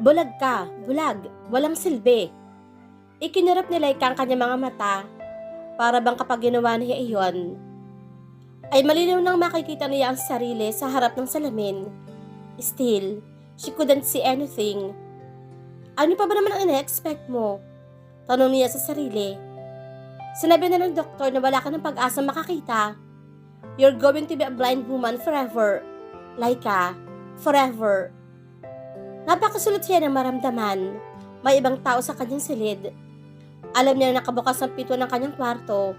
Bulag ka, bulag, walang silbi. Ikinurap ni Laika ang kanyang mga mata para bang kapag ginawa niya iyon, ay malinaw nang makikita niya ang sarili sa harap ng salamin. Still, she couldn't see anything. Ano pa ba naman ang ina-expect mo? Tanong niya sa sarili. Sinabi na ng doktor na wala ka ng pag-asang makakita. You're going to be a blind woman forever. Laika, forever. Napakasulit siya ng maramdaman. May ibang tao sa kanyang silid. Alam niya na nakabukas ang pinto ng kanyang kwarto.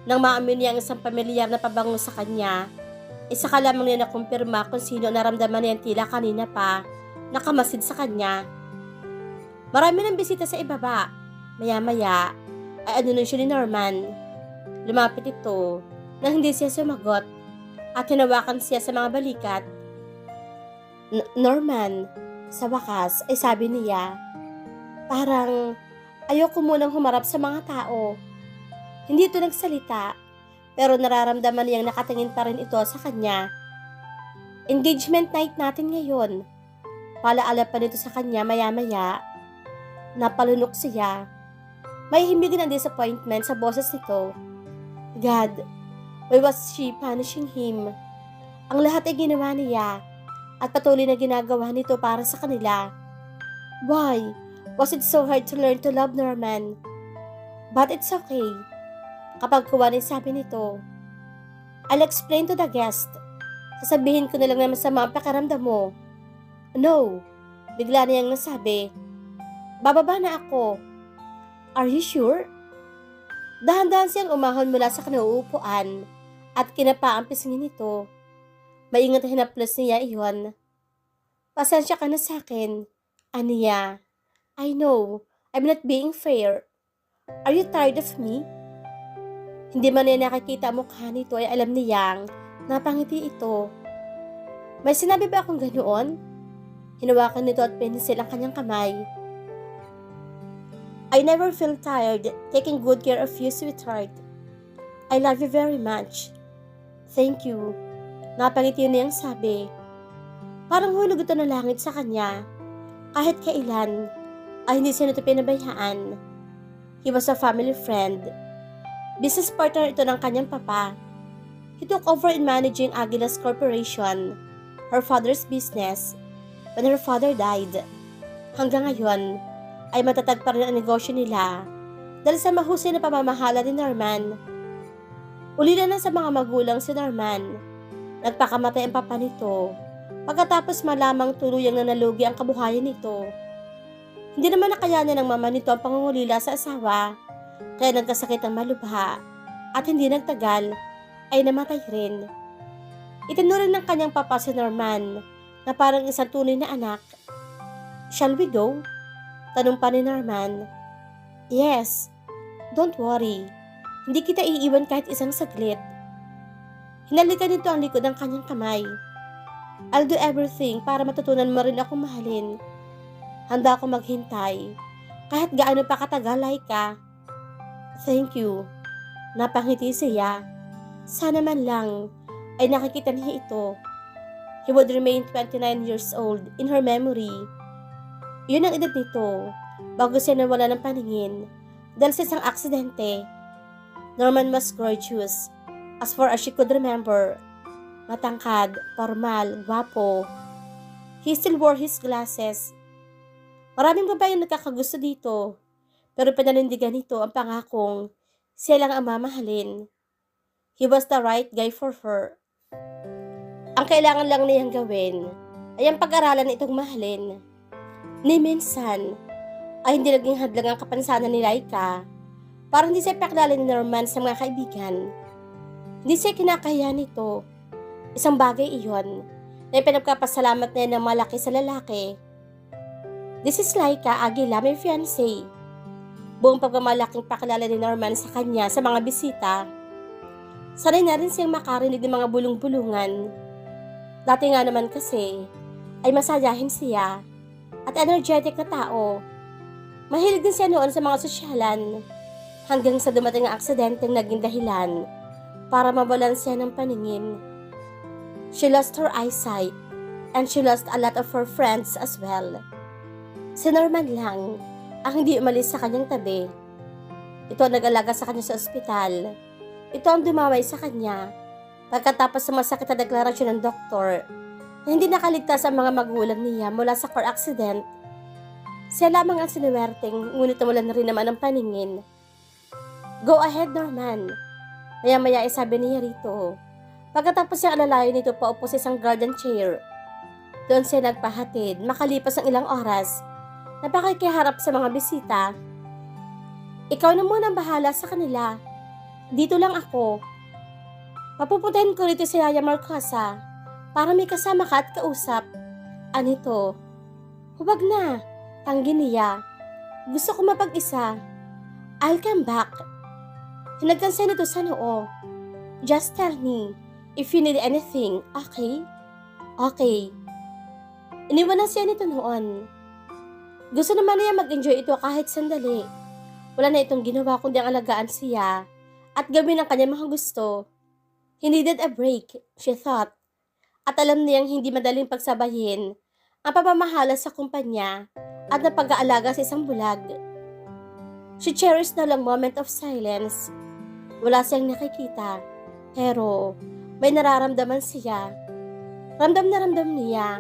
Nang maamin niya ang isang pamilyar na pabango sa kanya, isa ka lamang niya nakumpirma kung sino naramdaman niya tila kanina pa nakamasid sa kanya. Marami ng bisita sa ibaba. Maya-maya ay anunsyo ni Norman. Lumapit ito nang hindi siya sumagot at hinawakan siya sa mga balikat. Norman, sa wakas ay sabi niya, parang ayoko munang humarap sa mga tao. Hindi ito nagsalita, pero nararamdaman niyang nakatingin pa rin ito sa kanya. Engagement night natin ngayon. Palaala pa nito sa kanya maya-maya. Napalunok siya. May himig ng disappointment sa boses nito. God, why was she punishing him? Ang lahat ay ginawa niya at patuloy na ginagawa nito para sa kanila. Why was it so hard to learn to love Norman? But it's okay. Kapag kuwanin sabi nito, I'll explain to the guest. Sasabihin ko na lang na masama ang pakiramdam mo. No, bigla niyang nasabi, bababa na ako. Are you sure? Dahan-dahan siyang umahon mula sa kinauupuan at kinapa ang pisngin nito. Maingat na hinaplos niya iyon. Pasensya ka na sa akin, Aniya. I know, I'm not being fair. Are you tired of me? Hindi man niya nakikita ang mukha nito ay alam niyang napangiti ito. May sinabi ba akong ganoon? Hinawakan nito at pinisil ang kanyang kamay. I never feel tired taking good care of you, sweetheart. I love you very much. Thank you. Napangiti niyang sabi. Parang hulog ito ng langit sa kanya. Kahit kailan, ay hindi siya nito pinabayaan. He was a family friend. Business partner ito ng kanyang papa. He took over in managing Aguilas Corporation, her father's business, when her father died. Hanggang ngayon, ay matatag pa rin ang negosyo nila dahil sa mahusay na pamamahala ni Norman. Ulila na sa mga magulang si Norman. Nagpakamatay ang papa nito pagkatapos malamang tuluyang nanalugi ang kabuhayan nito. Hindi naman nakayanan ng mama nito ang pangungulila sa asawa, kaya nagkasakit ang malubha at hindi nagtagal ay namatay rin. Itinuring ng kanyang papa si Norman na parang isang tunay na anak. Shall we go? Tanong pa ni Norman. Yes, don't worry. Hindi kita iiwan kahit isang saglit. Hinalikan nito ang likod ng kanyang kamay. I'll do everything para matutunan mo rin akong mahalin. Handa akong maghintay kahit gaano pa katagal, Laika. Thank you. Napangiti siya. Sana man lang ay nakikita niya ito. He would remain 29 years old in her memory. Yun ang edad nito bago siya nawala ng paningin dahil sa isang aksidente. Norman was gorgeous as far as she could remember. Matangkad, formal, gwapo. He still wore his glasses. Maraming babae ang nagkakagusto dito, pero pinanindigan nito ang pangakong siya lang ang mamahalin. He was the right guy for her. Ang kailangan lang niyang gawin ay ang pag-aralan itong mahalin. Ni minsan ay hindi naging hadlang ang kapansanan ni Laika para hindi siya pakilala ni Norman sa mga kaibigan. Hindi siya kinakahiya nito. Isang bagay iyon na pinagkapasalamat niya ng malaki sa lalaki. This is Laika Aguila, my fiancé. Buong pagmamalaking pakilala ni Norman sa kanya sa mga bisita. Sanay na rin siyang makarinig ng mga bulong-bulungan. Dati nga naman kasi ay masayahin siya at energetic na tao. Mahilig din siya noon sa mga sosyalan hanggang sa dumating ang aksidenteng naging dahilan para mawalan siya ng paningin. She lost her eyesight and she lost a lot of her friends as well. Si Norman lang ang hindi umalis sa kanyang tabi. Ito ang nag-alaga sa kanya sa ospital. Ito ang dumaway sa kanya pagkatapos sa masakit na deklarasyon ng doktor na hindi nakaligtas ang mga magulang niya mula sa car accident. Siya lamang ang sinuwerteng, ngunit nawalan na rin naman ang paningin. Go ahead, Norman. Maya-maya ay sabi niya rito. Pagkatapos siya alalayo nito paupo sa isang garden chair. Doon siya nagpahatid, makalipas ang ilang oras, na pakikiharap sa mga bisita. Ikaw na muna ang bahala sa kanila. Dito lang ako. Papupuntahin ko rito si Yaya Marcosa para may kasama ka at kausap. Anito? Huwag na. Tanggi niya. Gusto ko mapag-isa. I'll come back. Hinagkansa nito sa noo. Just tell me if you need anything, okay? Okay. Iniwanan siya nito noon. Gusto naman niya mag-enjoy ito kahit sandali. Wala na itong ginawa kundi ang alagaan siya at gawin ang kanyang mga gusto. He needed a break, she thought. At alam niyang hindi madaling pagsabayin ang pamamahala sa kumpanya at ang pag-aalaga sa isang bulag. She cherished na lang moment of silence. Wala siyang nakikita, pero may nararamdaman siya. Ramdam na ramdam niya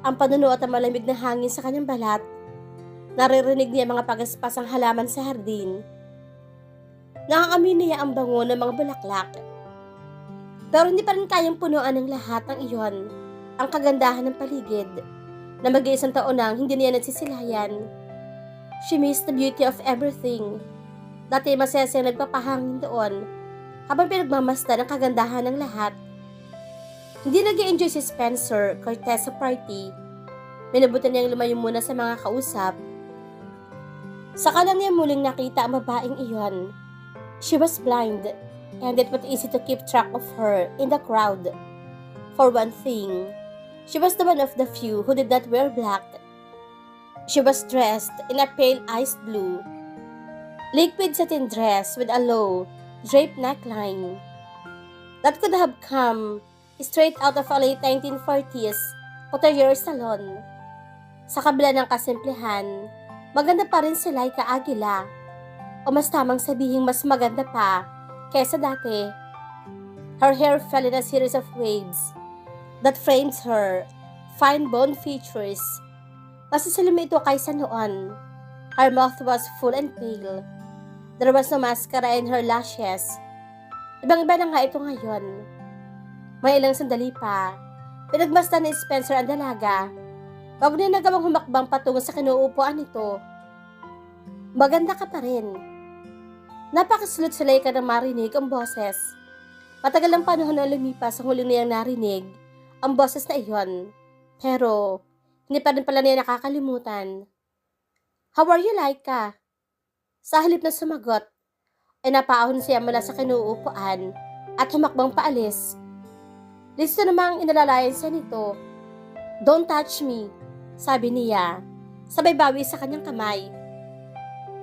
ang panuno at ang malamig na hangin sa kanyang balat. Naririnig niya mga pagaspasang halaman sa hardin. Nakakamoy niya ang bango ng mga bulaklak. Pero hindi pa rin kayang punuan ng lahat ng iyon, ang kagandahan ng paligid, na mag-iisang taon nang hindi niya nagsisilayan. She missed the beauty of everything. Dati masaya siyang nagpapahangin doon, habang pinagmamasdan ang kagandahan ng lahat. Hindi nag-i-enjoy si Spencer Cortez sa party. Minabutan niyang lumayo muna sa mga kausap. Saka lang niya muling nakita ang babaeng iyon. She was blind, and it was easy to keep track of her in the crowd. For one thing, she was the one of the few who did not wear black. She was dressed in a pale ice blue, liquid satin dress with a low, draped neckline. That could have come straight out of a late 1940s couturier salon. Sa kabila ng kasimplihan, maganda pa rin si Laika Aguila, o mas tamang sabihing mas maganda pa kesa dati. Her hair fell in a series of waves that frames her fine bone features. Mas silumi ito kaysa noon. Her mouth was full and pale. There was no mascara in her lashes. Ibang-iba na nga ito ngayon. May ilang sandali pa, pinagmasdan ni Spencer ang dalaga. Bago niya nagawang humakbang patungo sa kinuupuan nito. Maganda ka pa rin. Napakasulot sa Laika na marinig ang boses. Matagal ang panahon na lumipas ang huli niyang narinig ang boses na iyon. Pero, hindi pa rin pala niya nakakalimutan. How are you, Laika? Sa halip na sumagot, ay napaahon siya mula sa kinuupuan at humakbang paalis. Listo namang inalalayan siya nito. Don't touch me, sabi niya, sabay bawi sa kanyang kamay.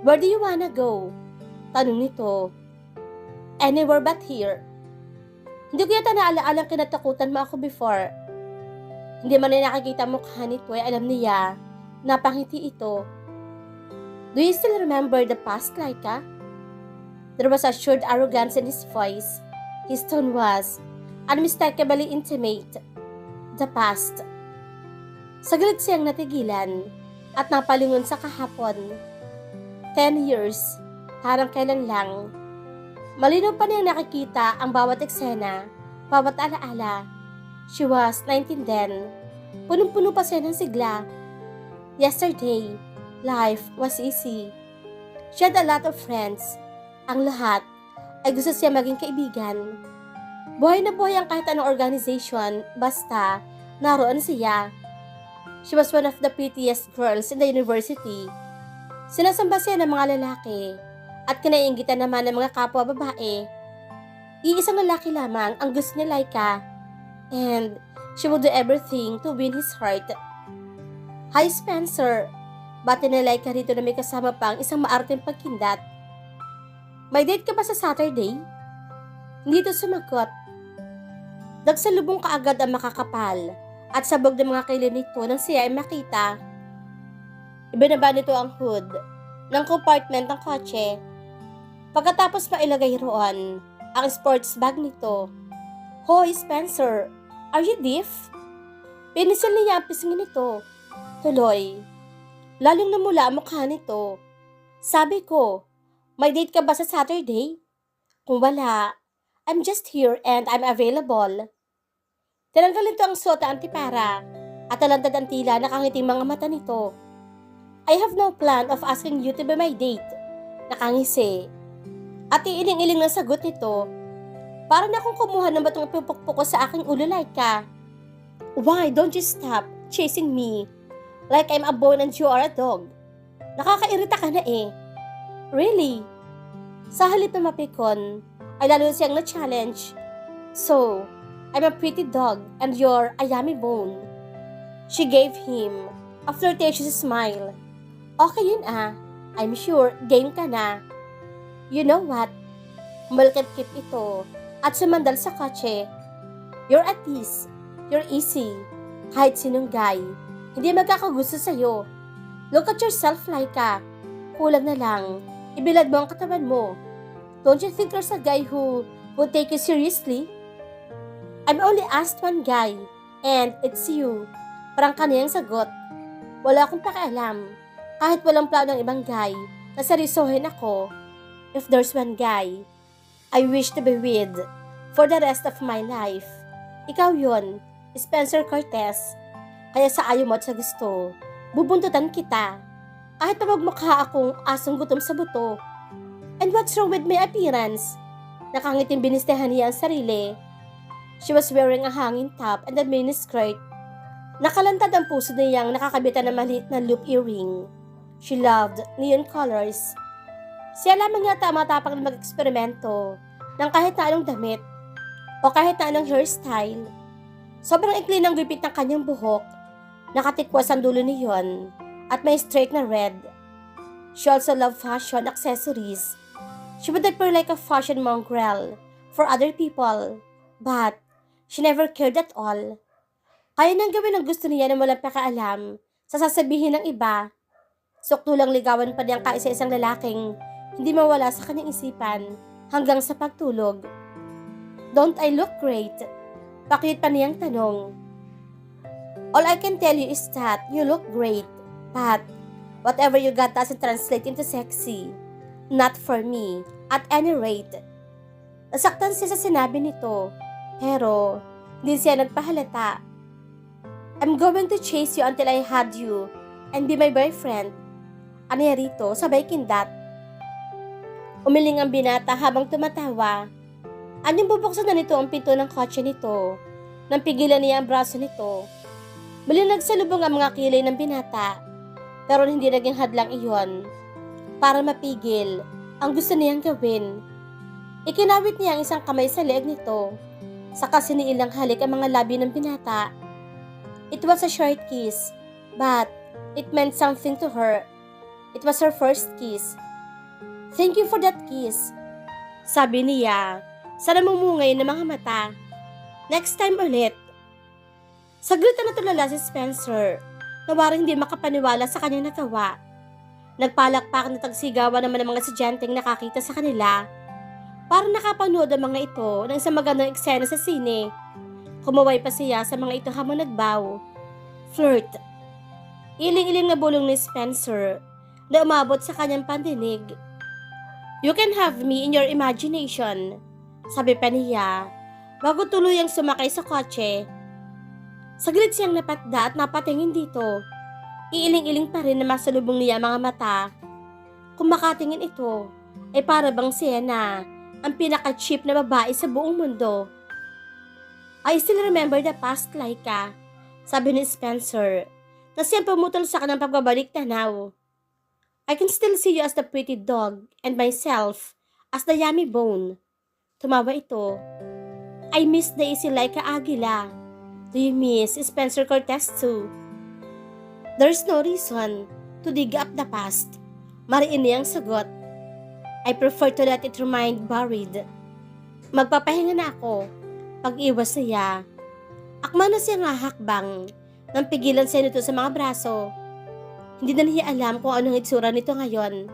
Where do you wanna go? Tanong nito. Anywhere but here. Hindi ko yata naaalaalang kinatakutan mo ako before. Hindi man na nakikita mukha nito ay alam niya na pangiti ito. Do you still remember the past, Laika? There was assured arrogance in his voice. His tone was unmistakably intimate. The past. Saglit siyang natigilan at napalingon sa kahapon. 10 years, parang kailan lang. Malinaw pa niyang nakikita ang bawat eksena, bawat alaala. She was 19 then. Punong-puno pa siya ng sigla. Yesterday, life was easy. She had a lot of friends. Ang lahat ay gusto siya maging kaibigan. Buhay na buhay ang kahit anong organization, basta naroon siya. She was one of the prettiest girls in the university. Sinasamba siya ng mga lalaki at kinaiinggitan naman ng mga kapwa babae. Iisang lalaki lamang ang gusto ni Laika and she would do everything to win his heart. Hi, Spencer. Bati ni Laika rito na may kasama pang isang maarteng pagkindat. May date ka ba sa Saturday? Hindi ito sumagot. Nagsalubong kaagad ang makakapal at sabog ng mga kilid nito nang siya ay makita. Ibinaba nito ang hood ng compartment ng kotse. Pagkatapos pa ilagay roon ang sports bag nito. Hoy, Spencer, are you deaf? Pinisil niya ang pisngin nito. Tuloy, lalong namula ang mukha nito. Sabi ko, may date ka ba sa Saturday? Kung wala, I'm just here and I'm available. Tinanggal nito ang suot na antipara at talantad ang tila nakangiting mga mata nito. I have no plan of asking you to be my date. Nakangisi. At iiling-iling na sagot nito. Para na akong kumuha ng batong ipupukpuk ko sa aking ulo like ka. Why don't you stop chasing me like I'm a bone and you are a dog? Nakakairita ka na eh. Really? Sa halip na mapikon, ay lalo siyang na-challenge. So, I'm a pretty dog and you're a yummy bone. She gave him a flirtatious smile. Okay yun ah. I'm sure game ka na. You know what? Malkit-kit ito at sumandal sa kotse. You're at ease. You're easy. Kahit sinong guy, hindi magkakagusto sa'yo. Look at yourself, Laika. Kulang na lang. Ibilad mo ang katawan mo. Don't you think there's a guy who would take you seriously? I'm only asked one guy, and it's you. Parang kaniyang sagot. Wala akong pakialam. Kahit walang plano ng ibang guy, na seryosohin ako. If there's one guy, I wish to be with for the rest of my life. Ikaw yon, Spencer Cortez. Kaya sa ayaw mo at sa gusto, bubuntutan kita. Kahit na magmukha akong asong gutom sa buto. And what's wrong with my appearance? Nakangiting binistehan niya ang sarili. She was wearing a hanging top and a mini skirt. Nakalantad ang puso niyang nakakabitan ng maliit na loop earring. She loved neon colors. Siya lamang yata matapang na mag-eksperimento ng kahit na anong damit o kahit na anong hairstyle. Sobrang ikli ng gupit ng kanyang buhok. Nakatikwas ang dulo niyon at may straight na red. She also loved fashion accessories. She would appear like a fashion mongrel for other people, but she never cared at all. Kaya nang gawin ang gusto niya na walang pakialam sa sasabihin ng iba. Suktulang ligawan pa niyang kaisa-isang lalaking hindi mawala sa kanyang isipan hanggang sa pagtulog. Don't I look great? Pakit pa niyang tanong. All I can tell you is that you look great, but whatever you got doesn't translate into sexy. Not for me, at any rate. Nasaktan siya sa sinabi nito, pero hindi siya nagpahalata. I'm going to chase you until I had you and be my boyfriend. Ano yan rito? Sabay kindat. Umiling ang binata habang tumatawa. Anyong bubuksan na nito ang pinto ng kotse nito. Nang pigilan niya ang braso nito. Muli nagsalubong ang mga kilay ng binata. Pero hindi naging hadlang iyon. Para mapigil ang gusto niyang gawin. Ikinawit niya ang isang kamay sa leeg nito. Saka siniilang halik ang mga labi ng binata. It was a short kiss, but it meant something to her. It was her first kiss. Thank you for that kiss, sabi niya sa namumungay ng mga mata. Next time ulit. Saglit na natulala si Spencer na warang hindi makapaniwala sa kanyang nagawa. Nagpalakpak na tagsigawan naman ng mga estudyanteng nakakita sa kanila. Parang nakapanood ang mga ito ng isang magandang eksena sa sine. Kumaway pa siya sa mga ito habang nagbaw. Flirt. Iling-iling na bulong ni Spencer na umabot sa kanyang pandinig. You can have me in your imagination, sabi pa niya, bago tuluyang sumakay sa kotse. Saglit siyang napatda at napatingin dito. Iiling-iling pa rin na masalubong niya mga mata. Kung makatingin ito, ay para bang siya na ang pinaka-cheap na babae sa buong mundo. I still remember the past, Laika, sabi ni Spencer, na siyang pumutol sa kanyang pagbabalik tanaw. I can still see you as the pretty dog and myself as the yummy bone. Tumawa ito. I miss the easy Laika Aguila. Do you miss Spencer Cortez too? There's no reason to dig up the past. Mariin niyang sagot. I prefer to let it remain buried. Magpapahinga na ako. Pag-iwas niya. Akma na siya nga hakbang nang pigilan siya nito sa mga braso. Hindi na niya alam kung anong itsura nito ngayon.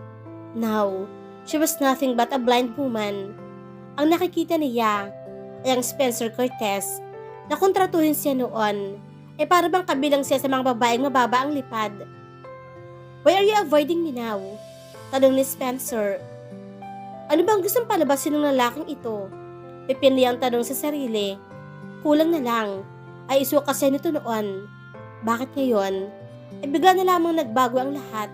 Now, she was nothing but a blind woman. Ang nakikita niya ay ang Spencer Cortez na kontratuhin siya noon ay para bang kabilang siya sa mga babaeng mababa ang lipad. Why are you avoiding me now? Tanong ni Spencer. Ano bang gustong palabasin ng lalaking ito? Pipili ang tanong sa sarili. Kulang na lang ay isuka siya nito noon. Bakit ngayon? Ay bigla na lamang nagbago ang lahat.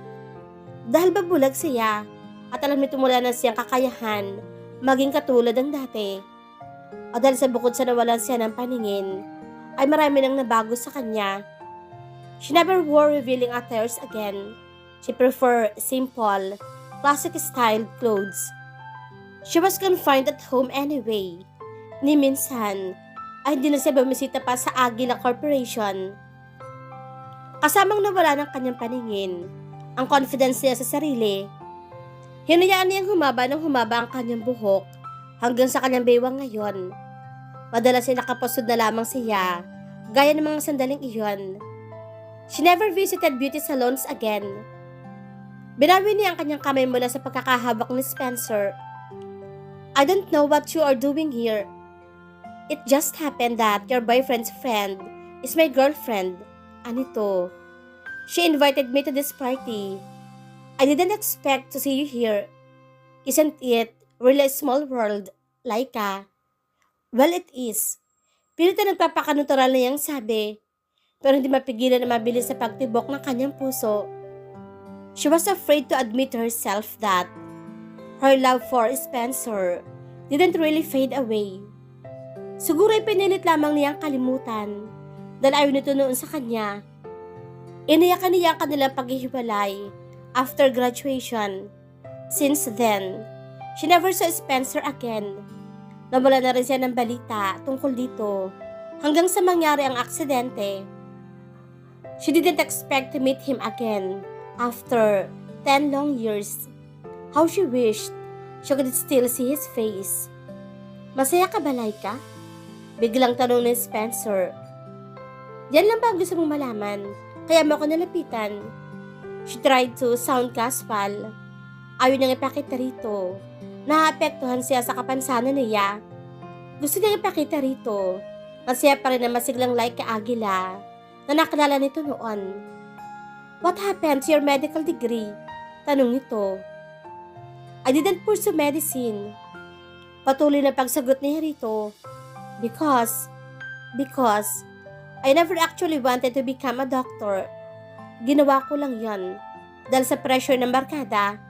Dahil babulag siya at alam nito mula na siyang kakayahan maging katulad ng dati. O dahil sa bukod sa nawalan siya ng paningin, ay marami nang nabago sa kanya. She never wore revealing attires again. She preferred simple, classic-styled clothes. She was confined at home anyway. Ni minsan, ay hindi na siya bumisita pa sa Aguila Corporation. Kasamang nawala ng kanyang paningin, ang confidence niya sa sarili. Hinayaan niyang humaba ng humaba ang kanyang buhok hanggang sa kanyang baywang ngayon. Madalas ay nakapasod na lamang siya, gaya ng mga sandaling iyon. She never visited beauty salons again. Binawi niya ang kanyang kamay mula sa pagkakahawak ni Spencer. I don't know what you are doing here. It just happened that your boyfriend's friend is my girlfriend. Anito. She invited me to this party. I didn't expect to see you here. Isn't it really a small world, Laika? Well, it is. Pilit na nagpapakanutural na niyang sabi, pero hindi mapigilan na mabilis sa pagtibok ng kanyang puso. She was afraid to admit to herself that her love for Spencer didn't really fade away. Siguro ay pinilit lamang niyang kalimutan dahil ayaw nito noon sa kanya. Iniyakan niya ang kanilang paghihiwalay after graduation. Since then, she never saw Spencer again. Nawala na rin siya ng balita tungkol dito hanggang sa mangyari ang aksidente. She didn't expect to meet him again after 10 long years. How she wished she could still see his face. Masaya ka ba, Laika? Biglang tanong ni Spencer. Yan lang ba ang gusto mong malaman? Kaya mo ako nalapitan. She tried to sound casual. Ayaw niyang ipakita rito. Naapektuhan siya sa kapansanan niya. Gusto niyang ipakita rito na siya pa rin ang masiglang Laika Aguila na nakilala nito noon. What happened to your medical degree? Tanong nito. I didn't pursue medicine. Patuloy na pagsagot niya rito. Because I never actually wanted to become a doctor. Ginawa ko lang yon dahil sa pressure ng barkada.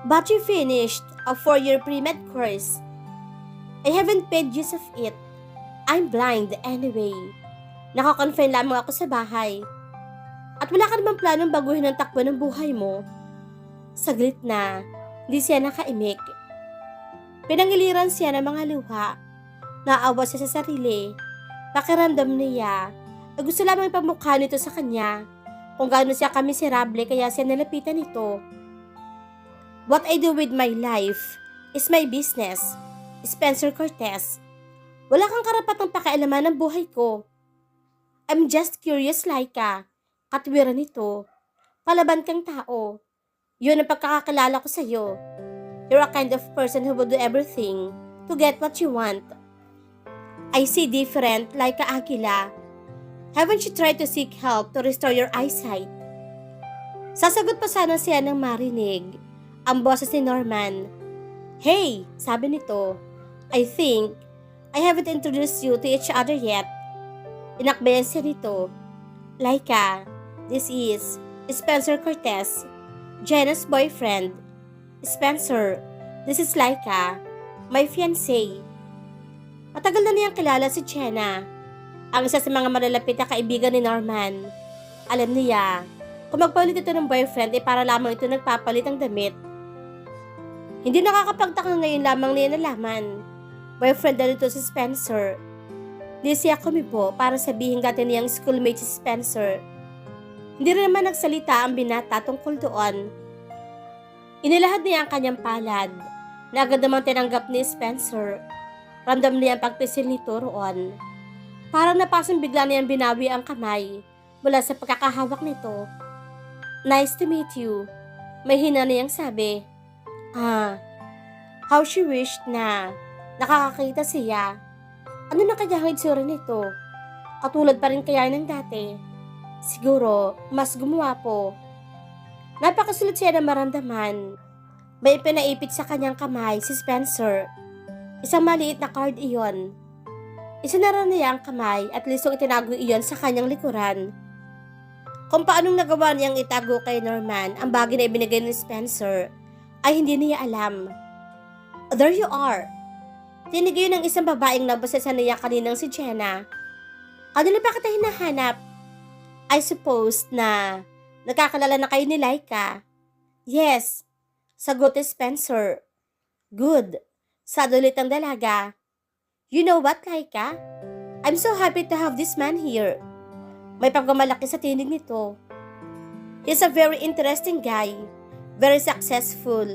But you finished a 4-year pre-med course. I haven't paid use of it. I'm blind anyway. Naka-confine lamang ako sa bahay. At wala ka namang planong baguhin ang takbo ng buhay mo. Saglit na, di siya nakaimik. Pinangiliran siya ng mga luha. Naawa siya sa sarili. Pakiramdam niya na gusto lamang ipamukha nito sa kanya kung gaano siya kamiserable kaya siya nalapitan nito. What I do with my life is my business, Spencer Cortez. Wala kang karapatang pakialaman ng buhay ko. I'm just curious, Laika. Katwiran nito. Palaban kang tao. Yun ang pagkakakilala ko sa'yo. You're a kind of person who would do everything to get what you want. I see different, Laika Aguila. Haven't you tried to seek help to restore your eyesight? Sasagot pa sana siya ng marinig ang boses ni Norman. Hey, sabi nito, I think I haven't introduced you to each other yet. Inakbayan siya nito. Laika, this is Spencer Cortez, Jenna's boyfriend. Spencer, this is Laika, my fiancé. Matagal na niyang kilala si Jenna, ang isa sa mga malalapit na kaibigan ni Norman. Alam niya, kung magpalit ito ng boyfriend ay para lamang ito nagpapalit ng damit. Hindi nakakapagtaka ngayon lamang niya nalaman. Boyfriend na nito si Spencer. Di siya kumibo para sabihin dati niyang schoolmate si Spencer. Hindi rin naman nagsalita ang binata tungkol doon. Inilahad niya ang kanyang palad na agad namang tinanggap ni Spencer. Ramdam niya ang pagpisil nito roon. Parang napasang bigla niyang binawi ang kamay mula sa pagkakahawak nito. Nice to meet you. May hina niyang sabi. How she wished na nakakakita siya. Ano na kaya ang itsura nito? Katulad pa rin kaya ng dati? Siguro, mas gumuwapo. Napakasulit siya na maramdaman. May pinaipit sa kanyang kamay si Spencer. Isang maliit na card iyon. Isinara niya ang kamay at lisong itinago iyon sa kanyang likuran. Kung paanong nagawa niyang itago kay Norman ang bagay na ibinigay ni Spencer, ay hindi niya alam. There you are. Tinig yun ng isang babaeng nabasa sa niya kaninang si Jenna. Kanina pa kita hinahanap. I suppose na nagkakalala na kayo ni Laika. Yes, sagot ni Spencer. Good, sadulit ang dalaga. You know what, Laika? I'm so happy to have this man here. May pagmamalaki sa tinig nito. He's a very interesting guy, very successful,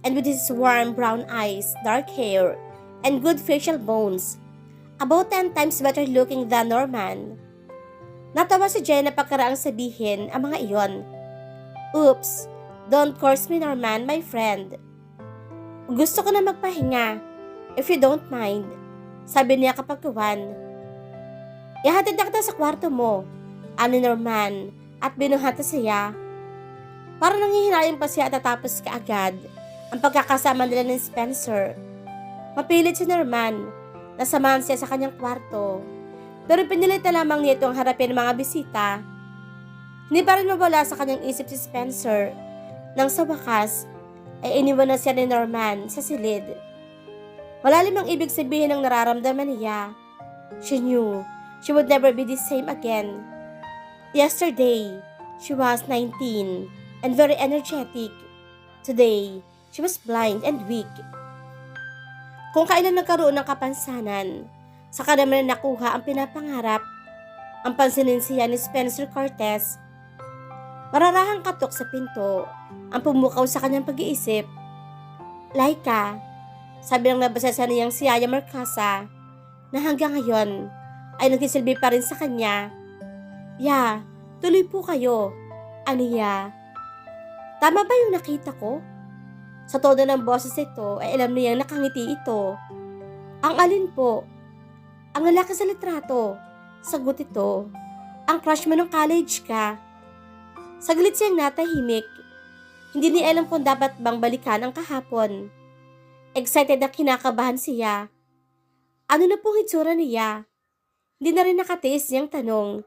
and with his warm brown eyes, dark hair, and good facial bones. About 10 times better looking than Norman. Natawa si Jenna pagkaraang sabihin ang mga iyon. Oops, don't curse me Norman, my friend. Gusto ko na magpahinga, if you don't mind, sabi niya kapag kuwan. Ihatid na kita sa kwarto mo, ani Norman, at binuhata siya. Para nanghihinayang pa siya at tatapos kaagad ang pagkakasama nila ni Spencer. Mapilit si Norman, nasamahan siya sa kanyang kwarto, pero pinilit na lamang niya itong harapin ng mga bisita. Hindi pa rin mawala sa kanyang isip si Spencer, nang sa wakas ay iniwan na siya ni Norman sa silid. Malalim ang ibig sabihin ng nararamdaman niya. She knew she would never be the same again. Yesterday, she was 19 and very energetic. Today, she was blind and weak. Kung kailan nagkaroon ng kapansanan, saka naman nakuha ang pinapangarap, ang pansinin siya ni Spencer Cortez. Mararahang katok sa pinto, ang pumukaw sa kanyang pag-iisip. Laika, sabi ng nabasa sa niyang si Yaya Mercasa, na hanggang ngayon ay nagsisilbi pa rin sa kanya. Ya, tuloy po kayo, aniya. Tama ba yung nakita ko? Sa todo ng boses ito ay alam niyang nakangiti ito. Ang alin po? Ang lalaki sa litrato. Sagot ito. Ang crush mo nung college ka. Saglit siyang natahimik. Hindi niya alam kung dapat bang balikan ang kahapon. Excited at kinakabahan siya. Ano na pong itsura niya? Hindi na rin nakatiis niyang tanong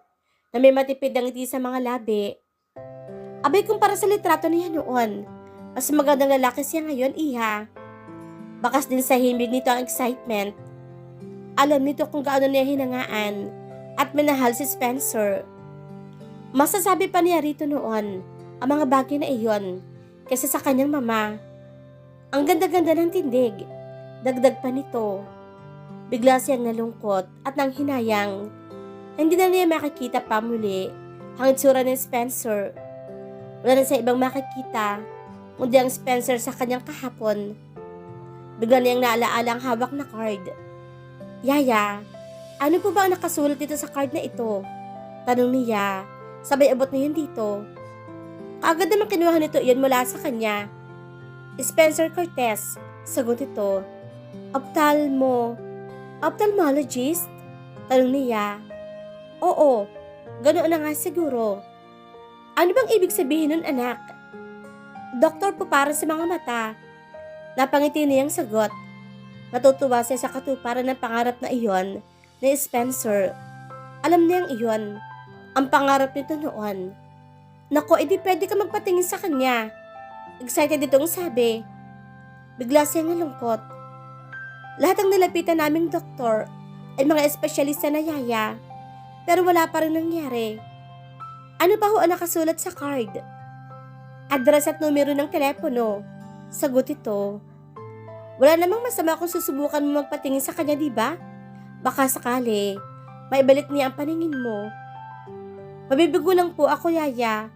na may matipid ang ngiti sa mga labi. Abay kumpara sa litrato niya noon, mas magandang lalaki siya ngayon, iha. Bakas din sa himig nito ang excitement. Alam nito kung gaano niya hinangaan at minahal si Spencer. Masasabi pa niya rito noon ang mga bagay na iyon kaysa sa kanyang mama. Ang ganda-ganda ng tindig, dagdag pa nito. Bigla siyang nalungkot at nanghinayang. Hindi na niya makikita pa muli ang itsura ni Spencer. Wala na sa ibang makikita, kundi ang Spencer sa kanyang kahapon. Bigla niyang naalaala ang hawak na card. Yaya, ano po ba ang nakasulat dito sa card na ito? Tanong niya, sabay abot niya dito. Kaagad naman kinuha nito iyon mula sa kanya. Spencer Cortez, sagot ito. Ophthalmologist? Tanong niya. Oo, ganoon na nga siguro. Ano bang ibig sabihin nun, anak? Doktor po para sa mga mata. Napangiti niyang sagot. Natutuwa siya sa katuparan ng pangarap na iyon ni Spencer. Alam niyang iyon, ang pangarap nito noon. Nako, edi pwede ka magpatingin sa kanya. Excited itong sabi. Bigla siyang nalungkot. Lahat ng nilapitan naming doktor ay mga espesyalista na yaya, pero wala pa rin nangyari. Ano pa ho ang nakasulat sa card? Address at numero ng telepono. Sagot ito. Wala namang masama kung susubukan mo magpatingin sa kanya, di ba? Baka sakali, maibalik niya ang paningin mo. Mabibigo lang po ako, yaya.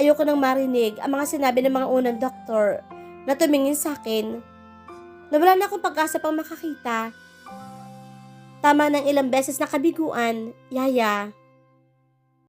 Ayoko nang marinig ang mga sinabi ng mga unang doktor na tumingin sa akin. Nawala na akong pag-asa pang makakita. Tama ng ilang beses na kabiguan, yaya.